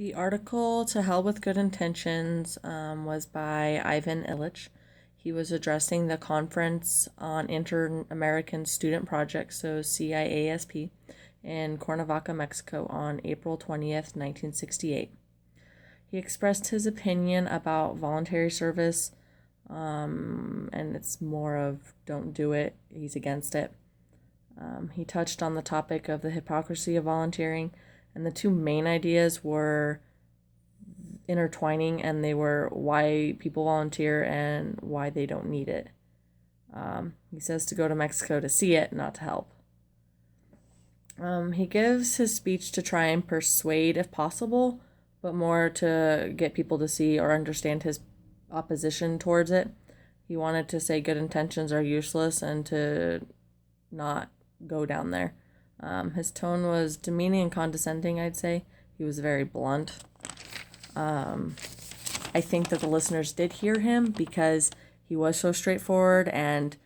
The article To Hell with Good Intentions was by Ivan Illich. He was addressing the Conference on Inter American Student Projects, so CIASP, in Cuernavaca, Mexico on April 20th, 1968. He expressed his opinion about voluntary service, and it's more of don't do it, he's against it. He touched on the topic of the hypocrisy of volunteering, and the two main ideas were intertwining, and they were why people volunteer and why they don't need it. He says to go to Mexico to see it, not to help. He gives his speech to try and persuade if possible, but more to get people to see or understand his opposition towards it. He wanted to say good intentions are useless and to not go down there. His tone was demeaning and condescending, I'd say. He was very blunt. I think that the listeners did hear him because he was so straightforward and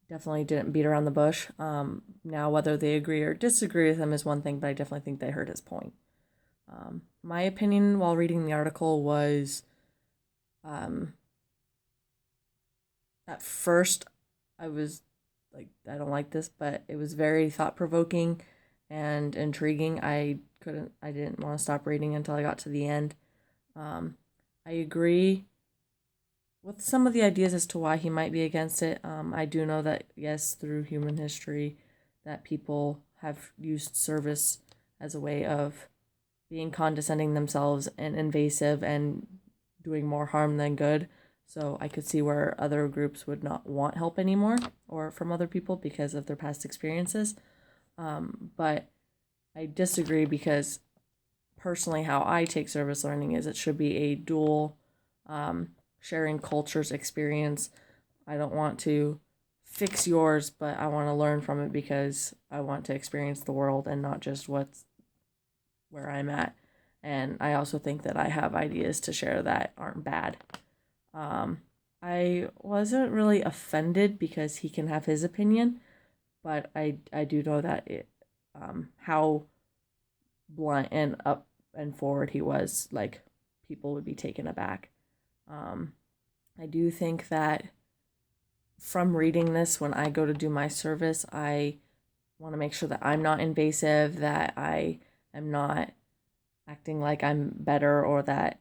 definitely didn't beat around the bush. Now, whether they agree or disagree with him is one thing, but I definitely think they heard his point. My opinion while reading the article was at first I was like, I don't like this, but it was very thought provoking and intriguing. I didn't want to stop reading until I got to the end. I agree with some of the ideas as to why he might be against it. I do know that, yes, through human history, that people have used service as a way of being condescending themselves and invasive and doing more harm than good. So I could see where other groups would not want help anymore or from other people because of their past experiences. But I disagree because personally how I take service learning is it should be a dual sharing cultures experience. I don't want to fix yours, but I want to learn from it because I want to experience the world and not just what's where I'm at. And I also think that I have ideas to share that aren't bad. I wasn't really offended because he can have his opinion, but I do know that it how blunt and up and forward he was, like people would be taken aback. I do think that from reading this, when I go to do my service, I want to make sure that I'm not invasive, that I am not acting like I'm better or that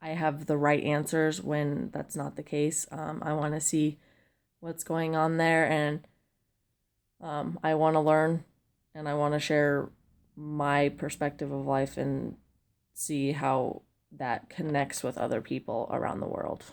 I have the right answers when that's not the case. I want to see what's going on there, and I want to learn and I want to share my perspective of life and see how that connects with other people around the world.